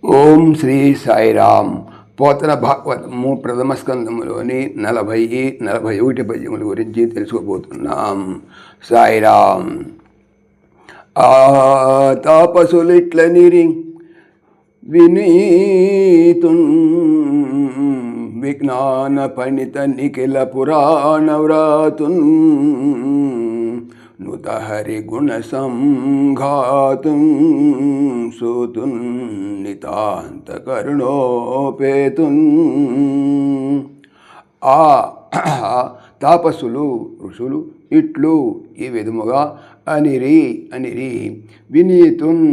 ఓం శ్రీ సాయిరామ్. పోతన భాగవతము ప్రథమ స్కందములోని 40-41 పద్యముల గురించి తెలుసుకోబోతున్నాం. సాయిరామ్. ఆ తాపసులిట్లనిరి వినీతున్ విజ్ఞాన పండిత నిఖిల పురాణ వ్రాతున్ నుత హరి గుణ సంఘాతుం సూతున్ నితాంత కరుణోపేతున్. ఆ తాపస్సులు ఋషులు ఇట్లు ఈ విధముగా అనిరి వినీతున్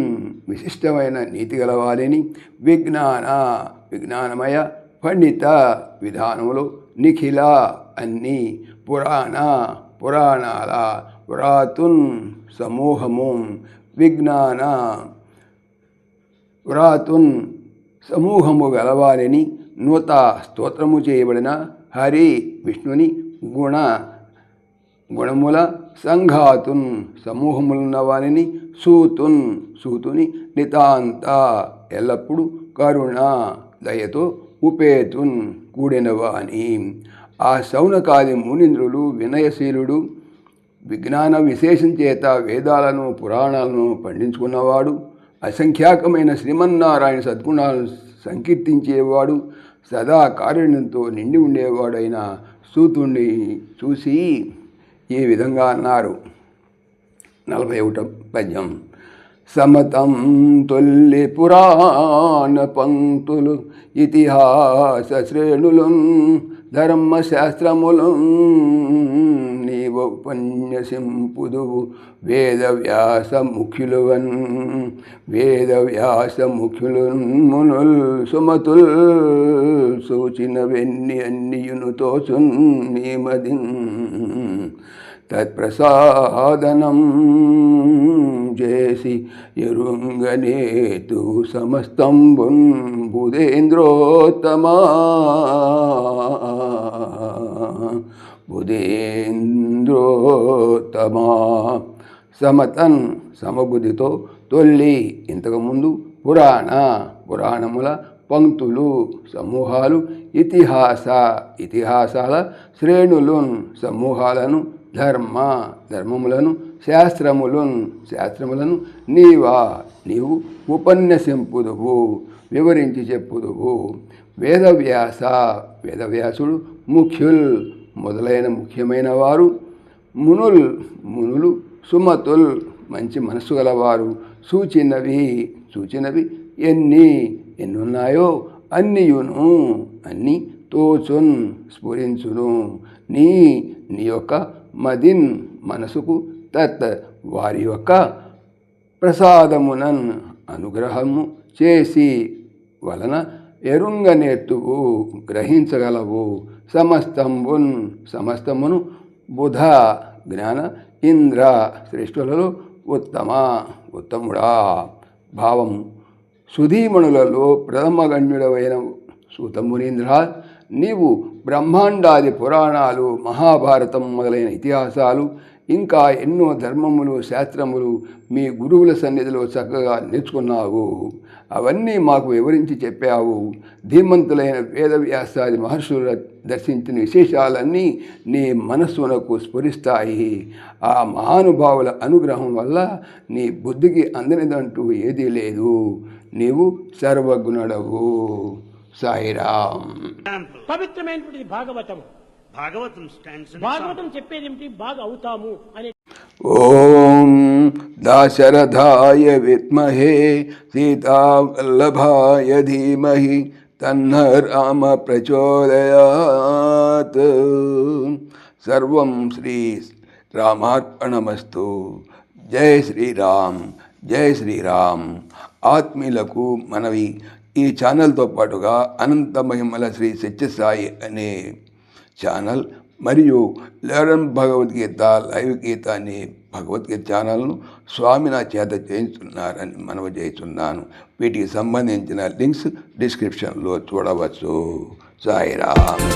విశిష్టమైన నీతి గలవారిని విజ్ఞానమయ పండిత విధానములు నిఖిల అన్ని పురాణాల వ్రాతున్ సమూహము వ్రాతున్ సమూహము గలవారిని నూత స్తోత్రము చేయబడిన హరి విష్ణుని గుణముల సంఘాతున్ సమూహములున్న వారిని సూతుని నితాంత ఎల్లప్పుడూ కరుణ దయతో ఉపేతున్ కూడినవాని. ఆ శౌనకాది మునీంద్రులు వినయశీలుడు విజ్ఞాన విశేషం చేత వేదాలను పురాణాలను పండించుకున్నవాడు, అసంఖ్యాకమైన శ్రీమన్నారాయణ సద్గుణాలను సంకీర్తించేవాడు, సదా కారుణ్యంతో నిండి ఉండేవాడైన సూతుణ్ణి చూసి ఈ విధంగా అన్నారు. 41వ పద్యం. సమతం తొల్లి పురాణ పంక్తులు ఇతిహాస శ్రేణులు ధర్మశాస్త్రములు నీవు ఉపన్యసింపుదువు వేదవ్యాస ముఖ్యులు మునుల్ సుమతుల్ సూచిన వెన్ని అన్నియును తోచున్ నీమదిన్ తత్ప్రసాదనం చేసి ఎరుంగనేతు సమస్తంబున్ బుధేంద్రోత్తమా సమతన్ సమబుద్ధితో తొల్లి ఇంతకుముందు పురాణముల పంక్తులు సమూహాలు ఇతిహాసాల శ్రేణులున్ సమూహాలను ధర్మములను శాస్త్రములను నీవు ఉపన్యసింపుదువు వివరించి చెప్పుదువు. వేదవ్యాసుడు ముఖ్యుల్ మొదలైన ముఖ్యమైన వారు, మునులు సుమతుల్ మంచి మనస్సు గలవారు, సూచినవి ఎన్నున్నాయో అన్ని తోచున్ స్ఫురించును నీ యొక్క మదిన్ మనసుకు తత్ వారి యొక్క ప్రసాదమునన్ అనుగ్రహము చేసి వలన ఎరుంగనేతువు గ్రహించగలవు. సమస్తమును బుధ జ్ఞాన ఇంద్ర శ్రేష్ఠులలో ఉత్తముడా. భావం. సుధీమణులలో ప్రథమగణ్యుడవైన సూతమునీంద్ర, నీవు బ్రహ్మాండాది పురాణాలు, మహాభారతం మొదలైన ఇతిహాసాలు, ఇంకా ఎన్నో ధర్మములు శాస్త్రములు మీ గురువుల సన్నిధిలో చక్కగా నేర్చుకున్నావు. అవన్నీ మాకు వివరించి చెప్పావు. ధీమంతులైన వేదవ్యాసాది మహర్షులు దర్శించిన విశేషాలన్నీ నీ మనస్సునకు స్ఫురిస్తాయి. ఆ మహానుభావుల అనుగ్రహం వల్ల నీ బుద్ధికి అందనిదంటూ ఏదీ లేదు. నీవు సర్వగుణుడవు. సాయిరామ్. పవిత్రమైనటువంటి భాగవతం చెప్పేది ఏమిటి? బాగా అవుతాము అనే. ఓం దాశరథాయ విద్మహే సీతావల్లభాయ ధీమహి తన్న రామ ప్రచోదయాత్. సర్వం శ్రీ రామార్పణమస్తు. జై శ్రీరామ్. జై శ్రీరామ్. ఆత్మీయులకు మనవి, ఈ ఛానల్తో పాటుగా అనంత మహిమల శ్రీ సత్యసాయి అనే ఛానల్ మరియు లెర్న్ భగవద్గీత లైవ్ గీత అనే భగవద్గీత ఛానల్ను స్వామి నా చేత చేయించున్నారని మనవి చేస్తున్నాను. వీటికి సంబంధించిన లింక్స్ డిస్క్రిప్షన్లో చూడవచ్చు. సాయిరామ్.